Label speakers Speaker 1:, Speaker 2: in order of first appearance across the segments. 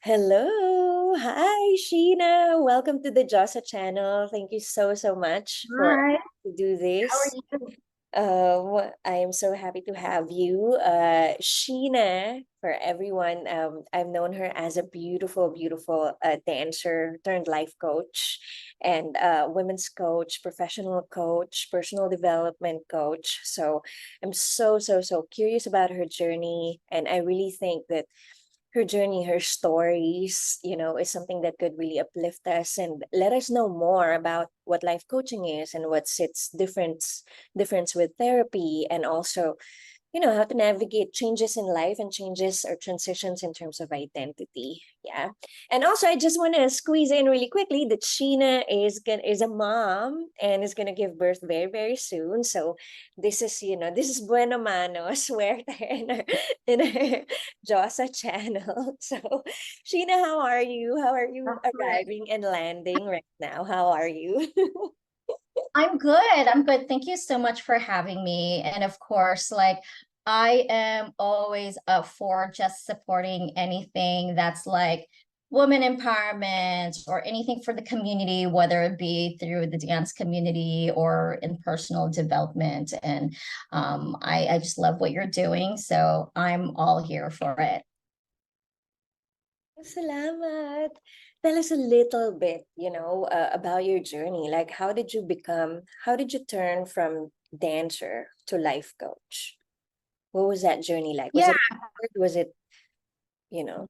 Speaker 1: Hello. Hi, Sheena. Welcome to the Dyosa Channel. Thank you so much for
Speaker 2: Hi,
Speaker 1: to do
Speaker 2: how are
Speaker 1: this.
Speaker 2: you?
Speaker 1: I am so happy to have you. Sheena, for everyone, I've known her as a beautiful dancer turned life coach and women's coach, professional coach, personal development coach. So I'm so curious about her journey. And I really think that her journey, her stories, is something that could really uplift us and let us know more about what life coaching is and what's its difference with therapy, and also how to navigate changes in life and changes or transitions in terms of identity. Yeah. And also I just want to squeeze in really quickly that Sheena is a mom and is gonna give birth very soon. So this is Bueno Mano, swear in our Josa channel. So Sheena, how are you? How are you
Speaker 2: Absolutely.
Speaker 1: arriving and landing right now? How are you?
Speaker 2: I'm good. I'm good. Thank you so much for having me. And of course, I am always up for just supporting anything that's like women empowerment or anything for the community, whether it be through the dance community or in personal development. And I just love what you're doing. So I'm all here for it.
Speaker 1: Salamat. Tell us a little bit, about your journey. Like, how did you turn from dancer to life coach? What was that journey like? Was
Speaker 2: Yeah.
Speaker 1: it hard? Was it, you know?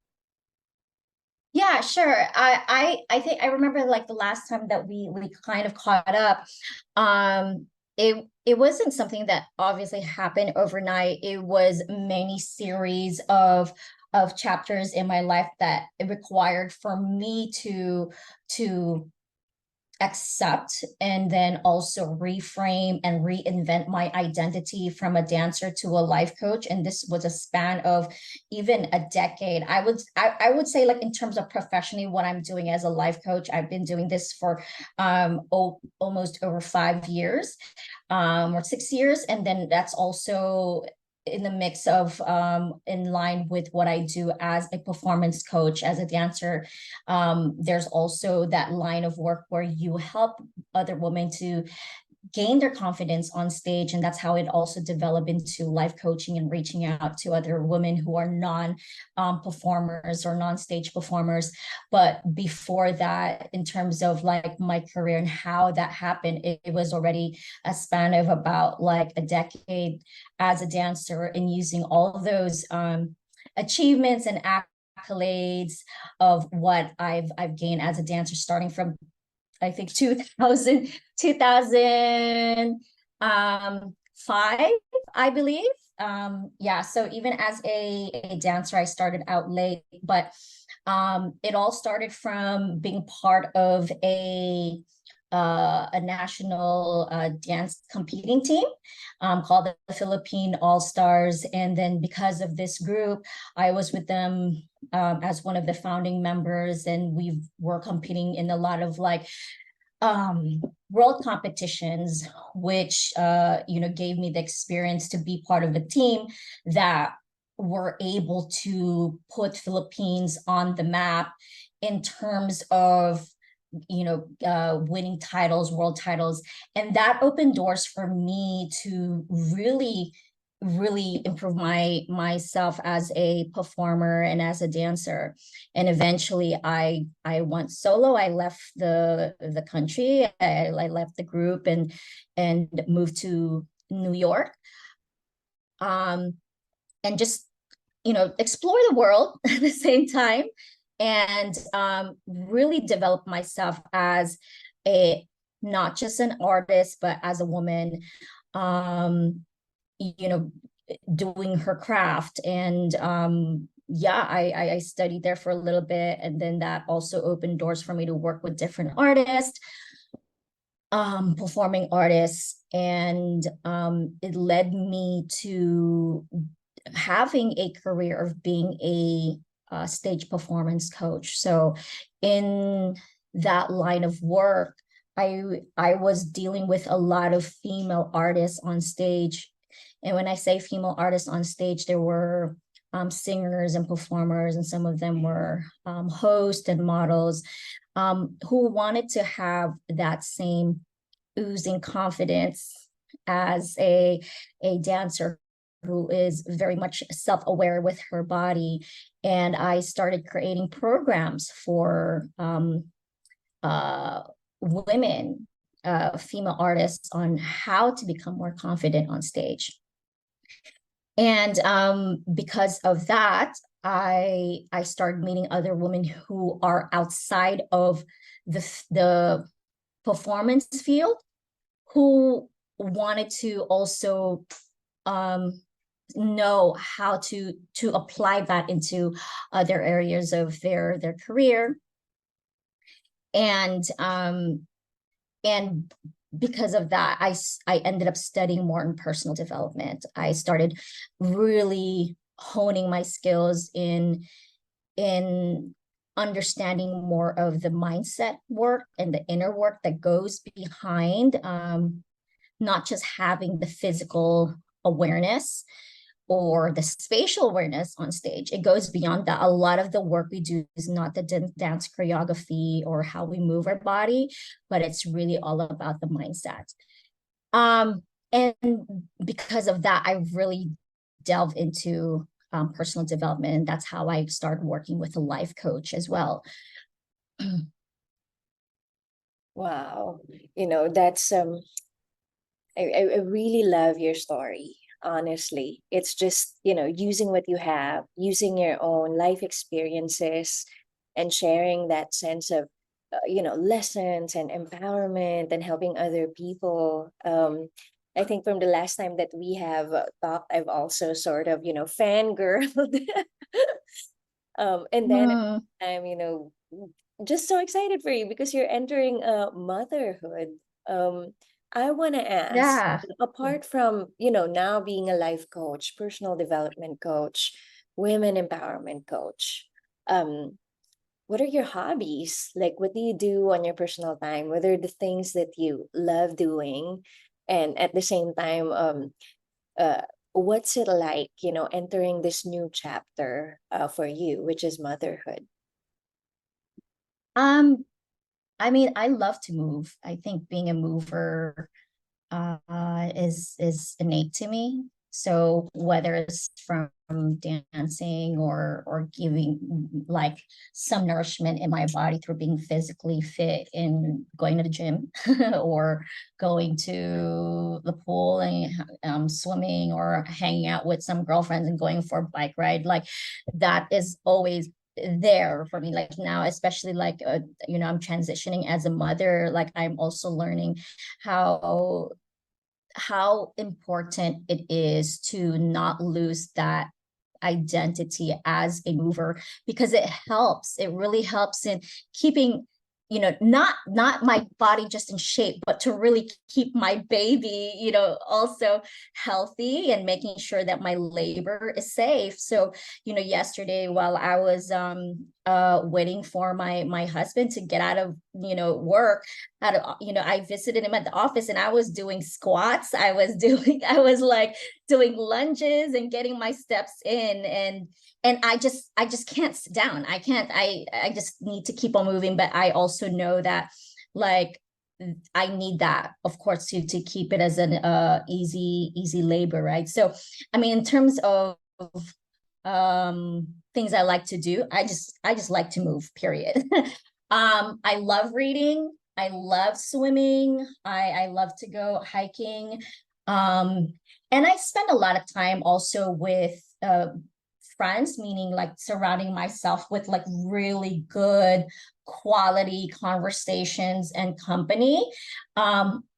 Speaker 2: Yeah, sure. I think I remember like the last time that we kind of caught up. It wasn't something that obviously happened overnight. It was many series of chapters in my life that it required for me to accept and then also reframe and reinvent my identity from a dancer to a life coach. And this was a span of even a decade. I would say, like, in terms of professionally what I'm doing as a life coach, I've been doing this for almost over 5 years, or 6 years. And then that's also in the mix of in line with what I do as a performance coach, as a dancer. There's also that line of work where you help other women to gain their confidence on stage, and that's how it also developed into life coaching and reaching out to other women who are non performers or non stage performers. But before that, in terms of like my career and how that happened, it was already a span of about like a decade as a dancer, and using all of those achievements and accolades of what I've gained as a dancer, starting from I think 2005, I believe. Yeah, so even as a dancer, I started out late, but it all started from being part of a national dance competing team called the Philippine All Stars. And then because of this group, I was with them as one of the founding members, and we were competing in a lot of like um world competitions, which gave me the experience to be part of a team that were able to put Philippines on the map in terms of winning titles, world titles. And that opened doors for me to really improve myself as a performer and as a dancer. And eventually I went solo. I left the country. I left the group and moved to New York, um and just explore the world at the same time, and really develop myself as a not just an artist but as a woman, um you know doing her craft. And yeah, I studied there for a little bit, and then that also opened doors for me to work with different artists, performing artists. And it led me to having a career of being a stage performance coach. So in that line of work, I was dealing with a lot of female artists on stage. And when I say female artists on stage, there were singers and performers, and some of them were hosts and models, who wanted to have that same oozing confidence as a dancer who is very much self-aware with her body. And I started creating programs for women, female artists, on how to become more confident on stage. And because of that, I started meeting other women who are outside of the performance field, who wanted to also know how to apply that into other areas of their career. And because of that, I ended up studying more in personal development. I started really honing my skills in understanding more of the mindset work and the inner work that goes behind not just having the physical awareness or the spatial awareness on stage. It goes beyond that. A lot of the work we do is not the dance choreography or how we move our body, but it's really all about the mindset. And because of that, I really delve into personal development, and that's how I started working with a life coach as well.
Speaker 1: Wow. That's I really love your story, honestly. It's just, using what you have, using your own life experiences and sharing that sense of, lessons and empowerment and helping other people. I think from the last time that we have talked, I've also sort of, fangirled. And then
Speaker 2: Mm,
Speaker 1: I'm, just so excited for you because you're entering motherhood. Um, I want to ask,
Speaker 2: yeah.
Speaker 1: apart from, now being a life coach, personal development coach, women empowerment coach, um, what are your hobbies? Like, what do you do on your personal time? What are the things that you love doing? And at the same time, uh, what's it like, entering this new chapter for you, which is motherhood?
Speaker 2: Um, I mean, I love to move. I think being a mover is innate to me. So whether it's from dancing or giving like some nourishment in my body through being physically fit and going to the gym or going to the pool and swimming or hanging out with some girlfriends and going for a bike ride, like that is always there for me. Like now, especially like I'm transitioning as a mother, like I'm also learning how important it is to not lose that identity as a mover, because it really helps in keeping not my body just in shape, but to really keep my baby also healthy, and making sure that my labor is safe. So yesterday, while I was waiting for my husband to get out of work, I visited him at the office, and I was doing squats. I was like doing lunges and getting my steps in, and I just can't sit down. I just need to keep on moving. But I also know that, like, I need that, of course, to keep it as an easy labor, right? So I mean, in terms of things I like to do, I just like to move, period. I love reading, I love swimming, I love to go hiking. um and I spend a lot of time also with friends, meaning like surrounding myself with like really good quality conversations and company,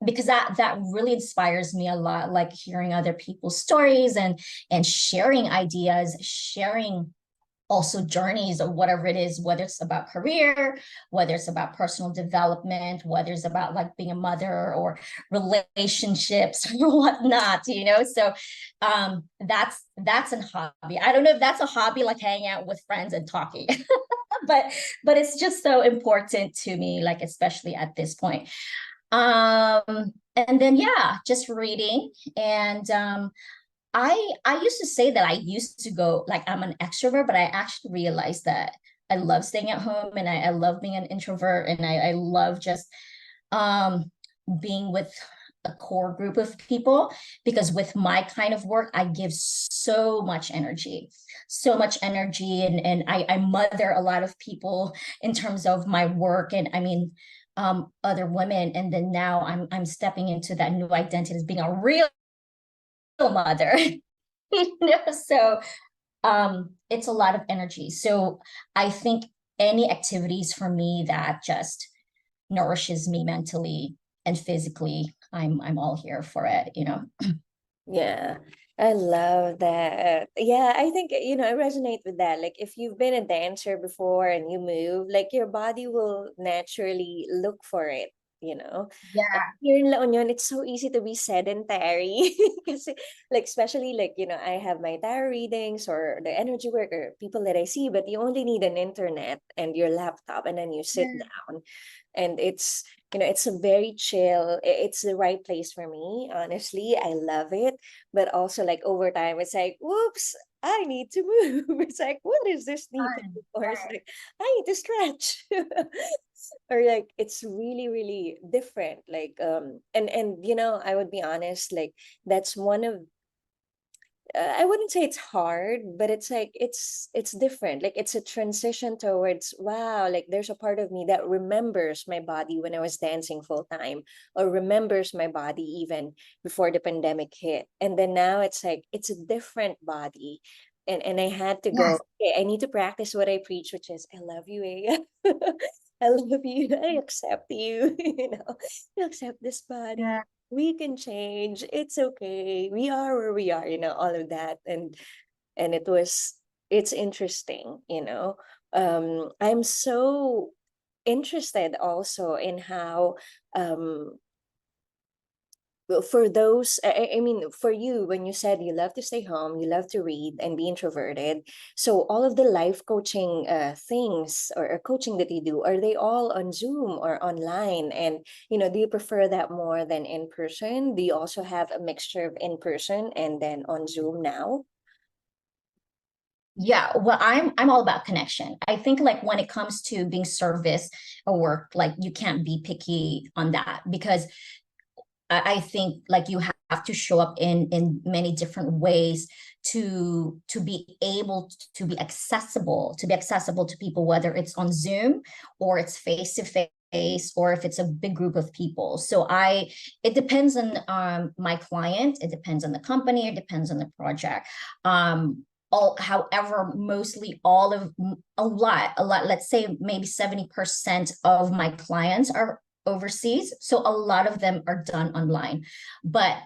Speaker 2: because that really inspires me a lot, like hearing other people's stories and sharing ideas, sharing also journeys or whatever it is, whether it's about career, whether it's about personal development, whether it's about like being a mother or relationships or whatnot. So that's a hobby. I don't know if that's a hobby, like hanging out with friends and talking, but it's just so important to me, like especially at this point. And then, yeah, just reading. And I used to say that I used to go like I'm an extrovert, but I actually realized that I love staying at home, and I love being an introvert, and I love just um being with a core group of people, because with my kind of work I give so much energy, and I mother a lot of people in terms of my work, and I mean other women, and then now I'm stepping into that new identity as being a real mother. So it's a lot of energy. So I think any activities for me that just nourishes me mentally and physically, I'm all here for it, you know.
Speaker 1: Yeah, I love that. Yeah, I think, I resonate with that. Like, if you've been a dancer before and you move, like, your body will naturally look for it, you know? And
Speaker 2: Yeah.
Speaker 1: here in La Union, it's so easy to be sedentary. Kasi, like, especially, like, I have my tarot readings or the energy work or people that I see, but you only need an internet and your laptop, and then you sit
Speaker 2: Yeah.
Speaker 1: down. And it's a very chill, it's the right place for me, honestly. I love it. But also, like, over time, it's like, whoops, I need to move. It's like, what is this need to
Speaker 2: Fun.
Speaker 1: do? Or it's
Speaker 2: Right.
Speaker 1: like, I need to stretch. Or like, it's really, really different. Like, and I would be honest, like, that's one of, I wouldn't say it's hard, but it's like, it's different. Like, it's a transition towards, wow, like, there's a part of me that remembers my body when I was dancing full time, or remembers my body even before the pandemic hit. And then now it's like, it's a different body. And I had to go,
Speaker 2: Yes.
Speaker 1: okay, I need to practice what I preach, which is, I love you, Ea. I love you. I accept you. I accept this body.
Speaker 2: Yeah.
Speaker 1: We can change, it's okay, we are where we are, all of that. And it's interesting. I'm so interested also in how, um for those, I mean, for you, when you said you love to stay home, you love to read and be introverted, so all of the life coaching things, or coaching that you do, are they all on Zoom or online? And do you prefer that more than in person? Do you also have a mixture of in person and then on Zoom now?
Speaker 2: Yeah, well, I'm all about connection. I think like when it comes to being service or work, like you can't be picky on that, because I think like you have to show up in many different ways to be able to be accessible to people, whether it's on Zoom or it's face to face, or if it's a big group of people. So it depends on my client, it depends on the company, it depends on the project. However, mostly all of a lot, let's say maybe 70% of my clients are overseas. So a lot of them are done online. But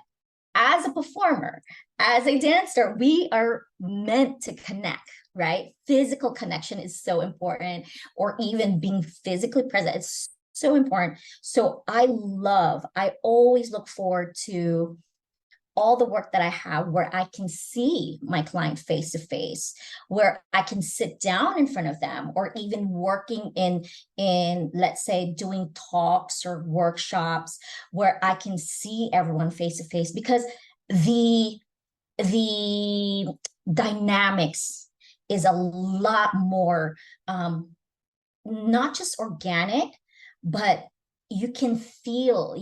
Speaker 2: as a performer, as a dancer, we are meant to connect, right? Physical connection is so important, or even being physically present. It's so important. So I always look forward to all the work that I have where I can see my client face to face, where I can sit down in front of them, or even working in let's say doing talks or workshops where I can see everyone face to face, because the the dynamics is a lot more not just organic, but you can feel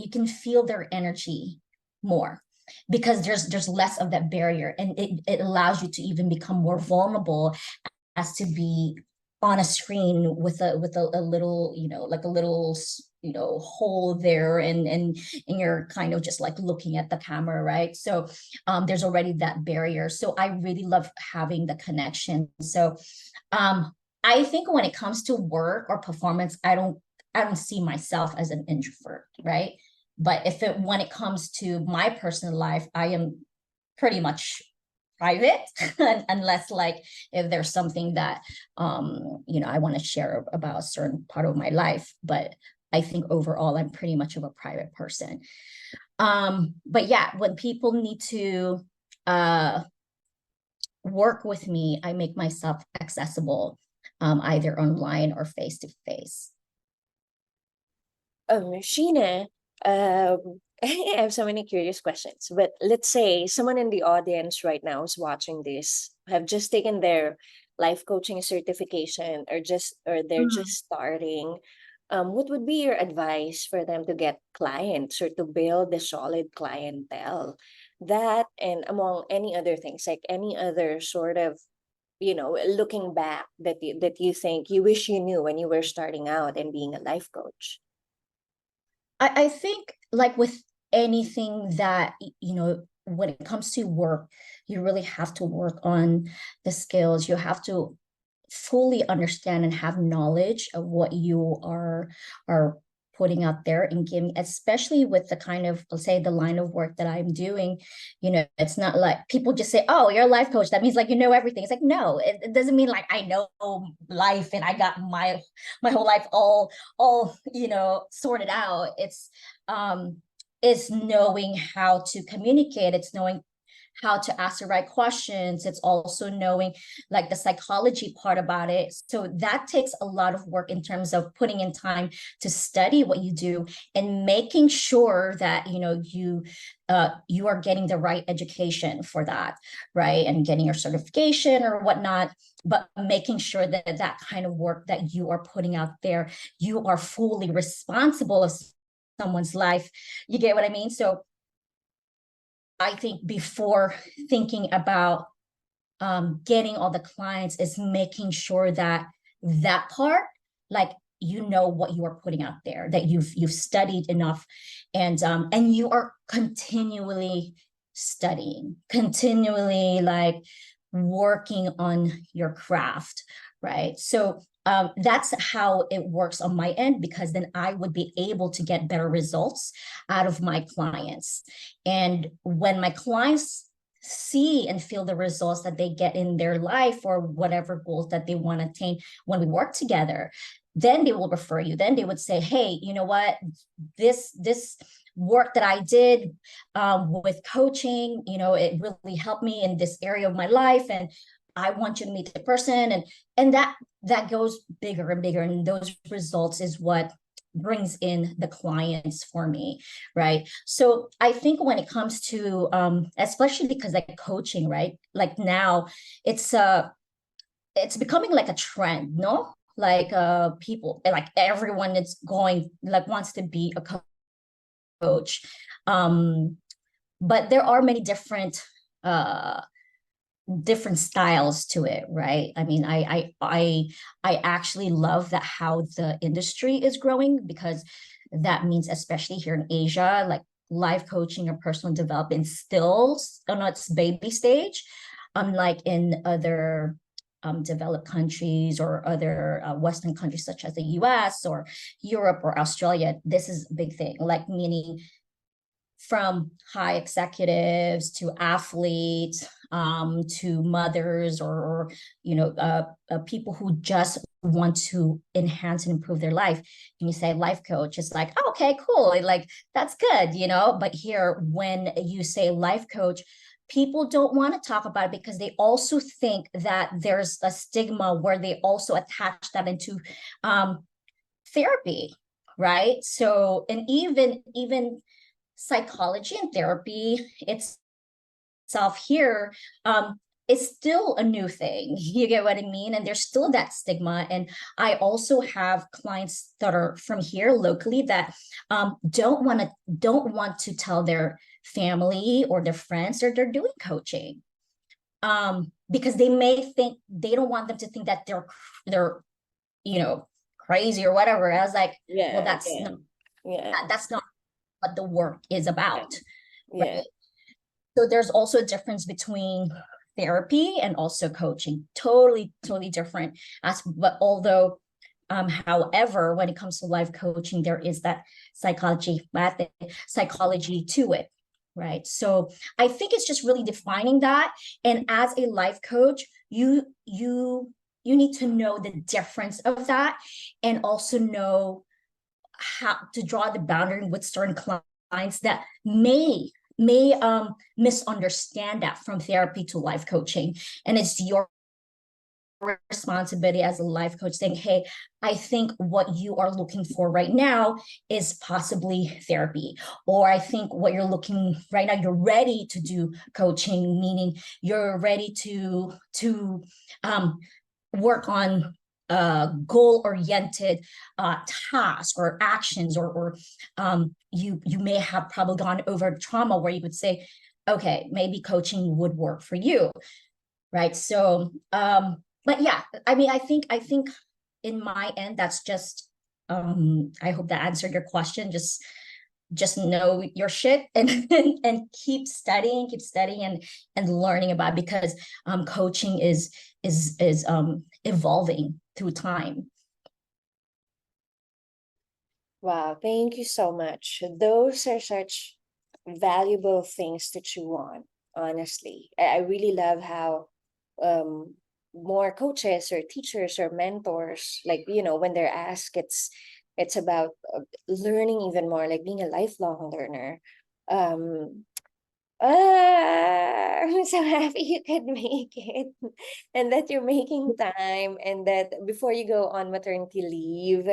Speaker 2: their energy more, because there's less of that barrier, and it allows you to even become more vulnerable as to be on a screen with a little, like a little, hole there, and you're kind of just like looking at the camera, right? So there's already that barrier. So I really love having the connection. So um I think when it comes to work or performance, I don't see myself as an introvert, right? But when it comes to my personal life, I am pretty much private, unless like if there's something that I want to share about a certain part of my life. But I think overall I'm pretty much of a private person. But yeah, when people need to uh work with me, I make myself accessible, either online or face to face.
Speaker 1: Sheena, um, I have so many curious questions, but let's say someone in the audience right now is watching this, have just taken their life coaching certification, or they're just starting. What would be your advice for them to get clients or to build a solid clientele? That, and among any other things, like any other sort of, looking back, that you think you wish you knew when you were starting out and being a life coach.
Speaker 2: I think like with anything that, when it comes to work, you really have to work on the skills. You have to fully understand and have knowledge of what you are putting out there and giving, especially with the kind of, let's say, the line of work that I'm doing. It's not like people just say, oh, you're a life coach, that means like you know everything. It's like, no, it doesn't mean like I know life and I got my whole life all sorted out. It's knowing how to communicate. It's knowing how to ask the right questions. It's also knowing like the psychology part about it. So that takes a lot of work in terms of putting in time to study what you do and making sure that you are getting the right education for that, right? And getting your certification or whatnot, but making sure that that kind of work that you are putting out there, you are fully responsible of someone's life. You get what I mean? So I think before thinking about getting all the clients is making sure that that part, like what you are putting out there, that you've studied enough, and you are continually studying, continually like working on your craft, right? So that's how it works on my end, because then I would be able to get better results out of my clients. And when my clients see and feel the results that they get in their life or whatever goals that they want to attain when we work together, then they will refer you. Then they would say, hey, you know what, this work that I did with coaching, it really helped me in this area of my life, and I want you to meet the person. And that goes bigger and bigger, and those results is what brings in the clients for me, right? So I think when it comes to especially because like coaching, right, like now it's it's becoming like a trend, no, like people, like everyone is going, like wants to be a coach. um but there are many uh different styles to it, right? I mean, I actually love that how the industry is growing, because that means, especially here in Asia, like life coaching or personal development still on its baby stage, unlike in other developed countries or other Western countries such as the US or Europe or Australia. This is a big thing, like meaning from high executives to athletes, to mothers, or people who just want to enhance and improve their life. And you say life coach, it's like, oh, okay, cool, like that's good, but here when you say life coach, people don't want to talk about it because they also think that there's a stigma where they also attach that into therapy, right? So, and even psychology and therapy itself here is still a new thing. You get what I mean? And there's still that stigma. And I also have clients that are from here locally that don't want to tell their family or their friends that they're doing coaching, because they don't want them to think that they're crazy or whatever. I was like, well,
Speaker 1: Yeah, yeah, yeah,
Speaker 2: that's not what the work is
Speaker 1: yeah,
Speaker 2: about,
Speaker 1: yeah.
Speaker 2: right? So there's also a difference between therapy and also coaching. Totally, totally different. But although, however, when it comes to life coaching, there is that psychology to it, right? So I think it's just really defining that. And as a life coach, you need to know the difference of that, and also know how to draw the boundary with certain clients that may misunderstand that from therapy to life coaching, and it's your responsibility as a life coach saying, hey, I think what you are looking for right now is possibly therapy, or I think what you're looking right now, you're ready to do coaching, meaning you're ready to work on goal-oriented tasks or actions, or you may have probably gone over trauma where you would say, okay, maybe coaching would work for you, right? So but yeah, I mean, I think in my end, that's just I hope that answered your question. Just know your shit and keep studying and learning about it, because coaching is evolving through time.
Speaker 1: Wow, thank you so much. Those are such valuable things to chew on, honestly. I really love how um more coaches or teachers or mentors, like, when they're asked, it's about learning even more, like being a lifelong learner. Um I'm so happy you could make it and that you're making time, and that before you go on maternity leave,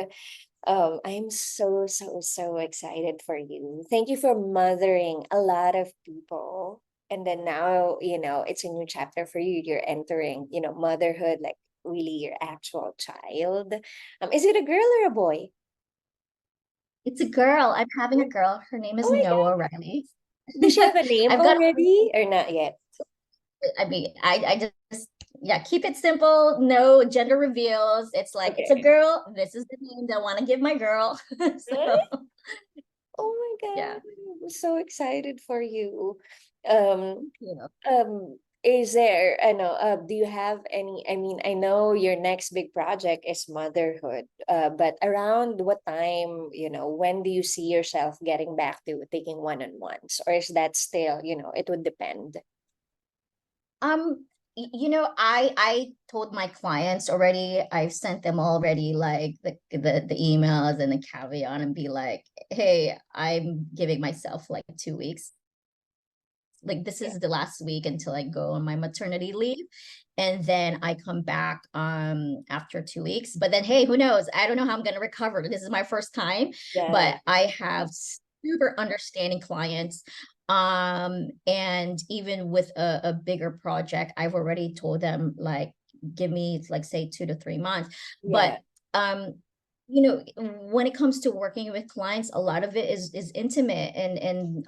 Speaker 1: I'm so, so, so excited for you. Thank you for mothering a lot of people. And then now, it's a new chapter for you. You're entering, motherhood, like really your actual child. Is it a girl or a boy?
Speaker 2: It's a girl. I'm having a girl. Her name
Speaker 1: Oh
Speaker 2: is
Speaker 1: my God.
Speaker 2: Noah Riley.
Speaker 1: Does she have a name
Speaker 2: I've got,
Speaker 1: already or not yet?
Speaker 2: I mean, I just, yeah, keep it simple. No gender reveals. It's like, it's a
Speaker 1: Okay.
Speaker 2: girl. This is the name that I want to give my girl. So,
Speaker 1: Oh my
Speaker 2: yeah.
Speaker 1: God. I'm so excited for you. Um,
Speaker 2: You know.
Speaker 1: is there, I know, do you have any, I mean, I know your next big project is motherhood, but around what time, when do you see yourself getting back to taking one-on-ones? Or is that still, it would depend?
Speaker 2: I told my clients already. I've sent them already like the emails and the caveat, and be like, hey, I'm giving myself like 2 weeks. Like, this
Speaker 1: Yeah.
Speaker 2: is the last week until I go on my maternity leave, and then I come back after 2 weeks. But then, hey, who knows? I don't know how I'm gonna recover. This is my first time,
Speaker 1: Yeah.
Speaker 2: but I have super understanding clients. And even with a bigger project, I've already told them, like, give me, like, say 2 to 3 months. But
Speaker 1: Yeah.
Speaker 2: um when it comes to working with clients, a lot of it is intimate, and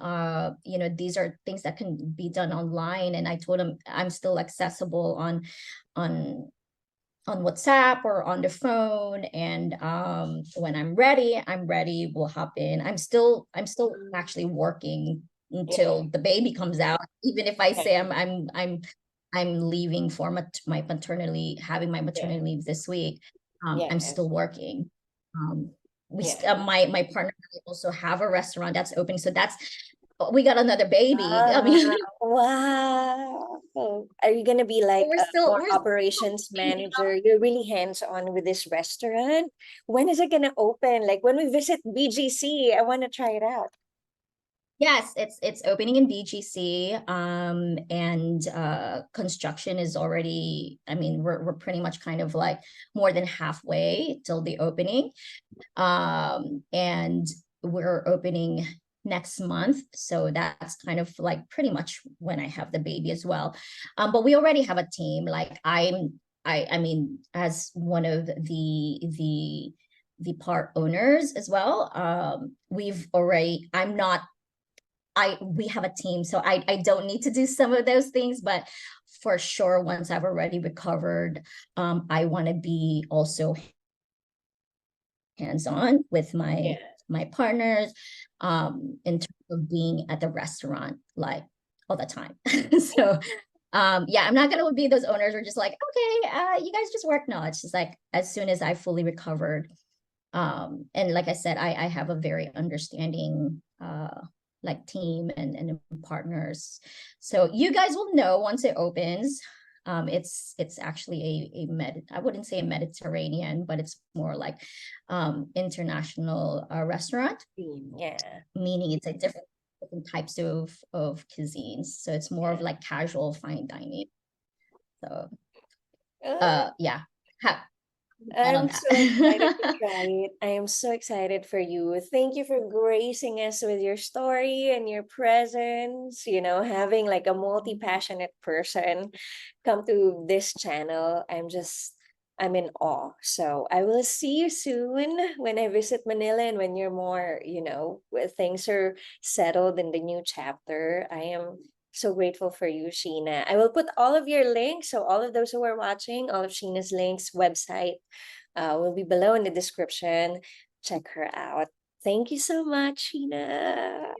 Speaker 2: these are things that can be done online. And I told them I'm still accessible on on WhatsApp or on the phone. And when I'm ready, we'll hop in. I'm still actually working
Speaker 1: Yeah.
Speaker 2: until the baby comes out. Even if I say
Speaker 1: Yeah.
Speaker 2: I'm leaving for my maternity, having my
Speaker 1: Yeah.
Speaker 2: maternity leave this week, I'm
Speaker 1: Yeah.
Speaker 2: still working. Um,
Speaker 1: Yeah.
Speaker 2: my partner and I also have a restaurant that's open, so that's, we got another baby. I
Speaker 1: Ah,
Speaker 2: mean,
Speaker 1: wow. Are you gonna be like
Speaker 2: we're
Speaker 1: a
Speaker 2: still
Speaker 1: more
Speaker 2: we're still
Speaker 1: operations manager? You're really hands-on with this restaurant. When is it gonna open? Like when we visit BGC, I want to try it out.
Speaker 2: Yes, it's opening in BGC, and construction is already, I mean, we're pretty much kind of like more than halfway till the opening. And we're opening next month, so that's kind of like pretty much when I have the baby as well. But we already have a team. Like, I mean, as one of the part owners as well, we've already, I'm not, we have a team, so I don't need to do some of those things. But for sure, once I've already recovered, I want to be also hands-on with
Speaker 1: Yeah.
Speaker 2: my partners, in terms of being at the restaurant like all the time. So yeah, I'm not gonna be those owners who are just like, okay, you guys just work. No, it's just like, as soon as I fully recovered, and like I said, I have a very understanding like team and partners. So you guys will know once it opens. It's actually I wouldn't say a Mediterranean, but it's more like international restaurant,
Speaker 1: Yeah.
Speaker 2: meaning it's a different types of cuisines. So it's more of
Speaker 1: Yeah.
Speaker 2: like casual fine dining. So
Speaker 1: Uh,
Speaker 2: Yeah, ha- all of
Speaker 1: I'm
Speaker 2: that.
Speaker 1: so excited to try it. I am so excited for you. Thank you for gracing us with your story and your presence. Having like a multi-passionate person come to this channel. I'm in awe. So I will see you soon when I visit Manila and when you're more, when things are settled in the new chapter. I am so grateful for you, Sheena. I will put all of your links. So all of those who are watching, all of Sheena's links, website, will be below in the description. Check her out. Thank you so much, Sheena.